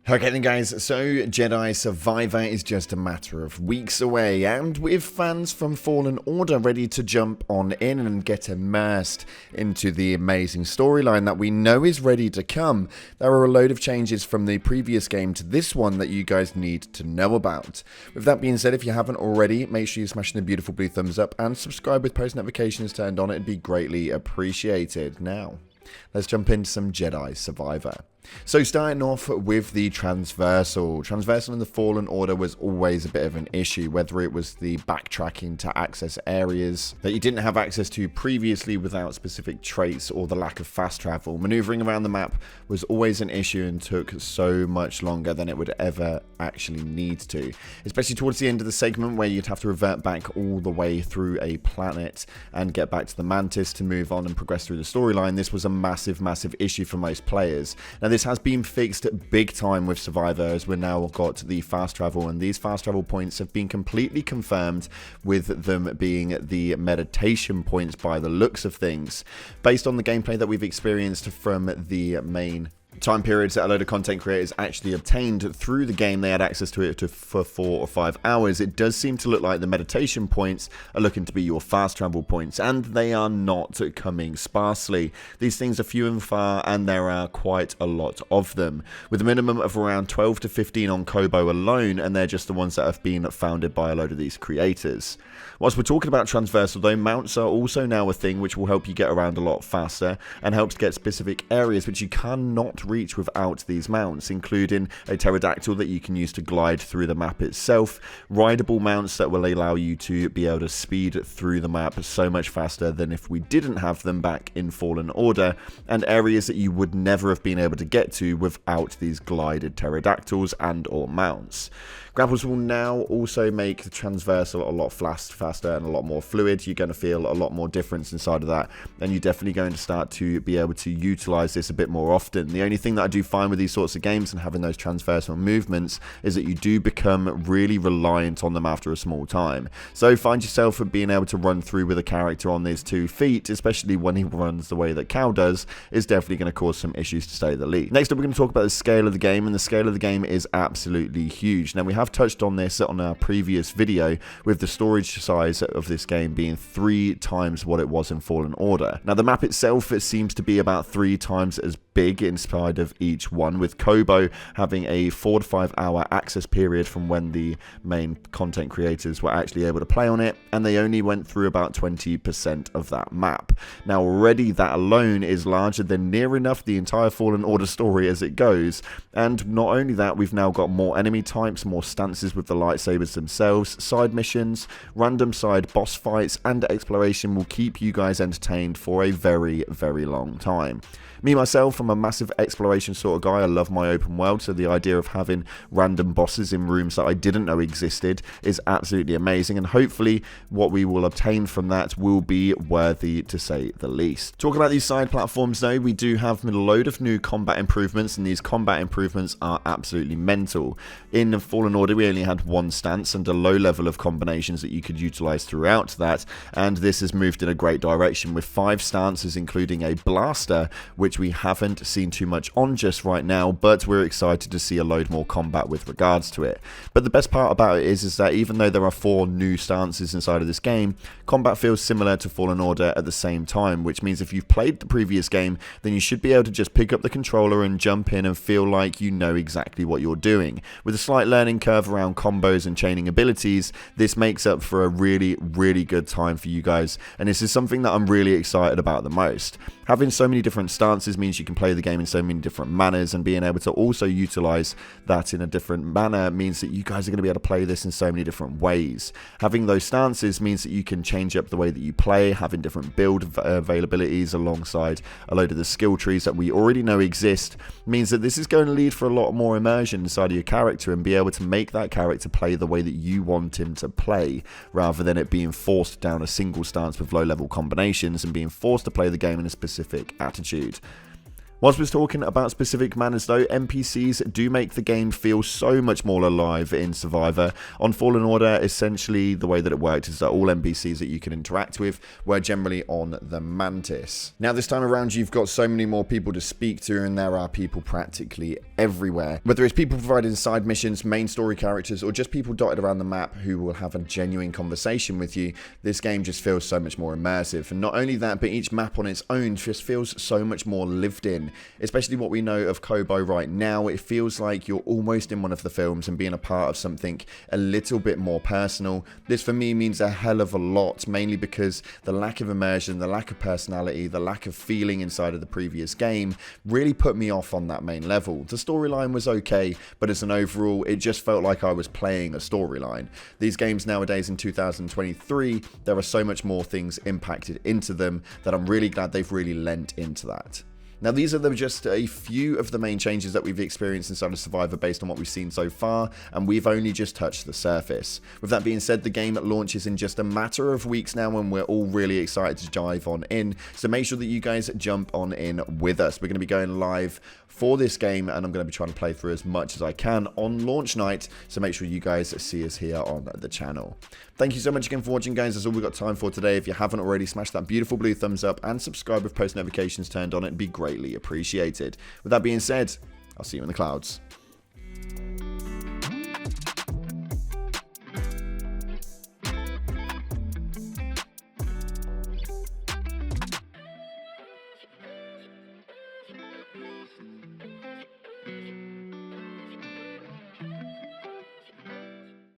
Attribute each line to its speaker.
Speaker 1: Okay then guys, so Jedi Survivor is just a matter of weeks away, and with fans from Fallen Order ready to jump on in and get immersed into the amazing storyline that we know is ready to come, there are a load of changes from the previous game to this one that you guys need to know about. With that being said, if you haven't already, make sure you smash the beautiful blue thumbs up and subscribe with post notifications turned on, it'd be greatly appreciated. Now, let's jump into some Jedi Survivor. So starting off with the transversal. Transversal in the Fallen Order was always a bit of an issue, whether it was the backtracking to access areas that you didn't have access to previously without specific traits, or the lack of fast travel. Maneuvering around the map was always an issue and took so much longer than it would ever actually need to, especially towards the end of the segment where you'd have to revert back all the way through a planet and get back to the Mantis to move on and progress through the storyline. This was a massive issue for most players. Now this has been fixed big time with Survivor, as we've now got the fast travel, and these fast travel points have been completely confirmed with them being the meditation points by the looks of things. Based on the gameplay that we've experienced from the main time periods that a load of content creators actually obtained through the game, they had access to it for 4 or 5 hours. It does seem to look like the meditation points are looking to be your fast travel points, and they are not coming sparsely. These things are few and far, and there are quite a lot of them, with a minimum of around 12 to 15 on Kobo alone, and they're just the ones that have been founded by a load of these creators. Whilst we're talking about transversal though, mounts are also now a thing which will help you get around a lot faster and helps get specific areas which you cannot reach without these mounts, including a pterodactyl that you can use to glide through the map itself, rideable mounts that will allow you to be able to speed through the map so much faster than if we didn't have them back in Fallen Order, and areas that you would never have been able to get to without these glided pterodactyls and or mounts. Grapples will now also make the transversal a lot faster and a lot more fluid. You're going to feel a lot more difference inside of that, and you're definitely going to start to be able to utilize this a bit more often. The only thing that I do find with these sorts of games and having those transversal movements is that you do become really reliant on them after a small time. So find yourself being able to run through with a character on these 2 feet, especially when he runs the way that Cal does, is definitely going to cause some issues to say the least. Next up, we're going to talk about the scale of the game, and the scale of the game is absolutely huge. Now, we have touched on this on our previous video, with the storage size of this game being 3 times what it was in Fallen Order. Now, the map itself, it seems to be about 3 times as big inside of each one, with Kobo having a 4 to 5 hour access period from when the main content creators were actually able to play on it, and they only went through about 20% of that map. Now already that alone is larger than near enough the entire Fallen Order story as it goes, and not only that, we've now got more enemy types, more stances with the lightsabers themselves, side missions, random side boss fights, and exploration will keep you guys entertained for a very long time. Me, myself, I'm a massive exploration sort of guy. I love my open world, so the idea of having random bosses in rooms that I didn't know existed is absolutely amazing, and hopefully what we will obtain from that will be worthy, to say the least. Talking about these side platforms though, we do have a load of new combat improvements, and these combat improvements are absolutely mental. In Fallen Order, we only had 1 stance and a low level of combinations that you could utilize throughout that, and this has moved in a great direction with 5 stances, including a blaster, which we haven't seen too much on just right now, but we're excited to see a load more combat with regards to it. But the best part about it is that even though there are 4 new stances inside of this game, combat feels similar to Fallen Order at the same time, which means if you've played the previous game, then you should be able to just pick up the controller and jump in and feel like you know exactly what you're doing. With a slight learning curve around combos and chaining abilities, this makes up for a really good time for you guys, and this is something that I'm really excited about the most. Having so many different stances means you can play the game in so many different manners, and being able to also utilize that in a different manner means that you guys are going to be able to play this in so many different ways. Having those stances means that you can change up the way that you play, having different build availabilities alongside a load of the skill trees that we already know exist, means that this is going to lead for a lot more immersion inside of your character, and be able to make that character play the way that you want him to play, rather than it being forced down a single stance with low level combinations and being forced to play the game in a specific attitude. Whilst we're talking about specific manners though, NPCs do make the game feel so much more alive in Survivor. On Fallen Order, essentially the way that it worked is that all NPCs that you can interact with were generally on the Mantis. Now this time around you've got so many more people to speak to, and there are people practically everywhere. Whether it's people providing side missions, main story characters, or just people dotted around the map who will have a genuine conversation with you, this game just feels so much more immersive. And not only that, but each map on its own just feels so much more lived in. Especially what we know of Kobo right now, it feels like you're almost in one of the films and being a part of something a little bit more personal. This for me means a hell of a lot, mainly because the lack of immersion, the lack of personality, the lack of feeling inside of the previous game really put me off on that main level. The storyline was okay, but as an overall, it just felt like I was playing a storyline. These games nowadays in 2023, there are so much more things impacted into them that I'm really glad they've really lent into that. Now these are just a few of the main changes that we've experienced inside of Survivor based on what we've seen so far, and we've only just touched the surface. With that being said, the game launches in just a matter of weeks now, and we're all really excited to dive on in, so make sure that you guys jump on in with us. We're going to be going live for this game, and I'm going to be trying to play through as much as I can on launch night, so make sure you guys see us here on the channel. Thank you so much again for watching, guys. That's all we've got time for today. If you haven't already, smash that beautiful blue thumbs up and subscribe with post notifications turned on. It'd be greatly appreciated. With that being said, I'll see you in the clouds.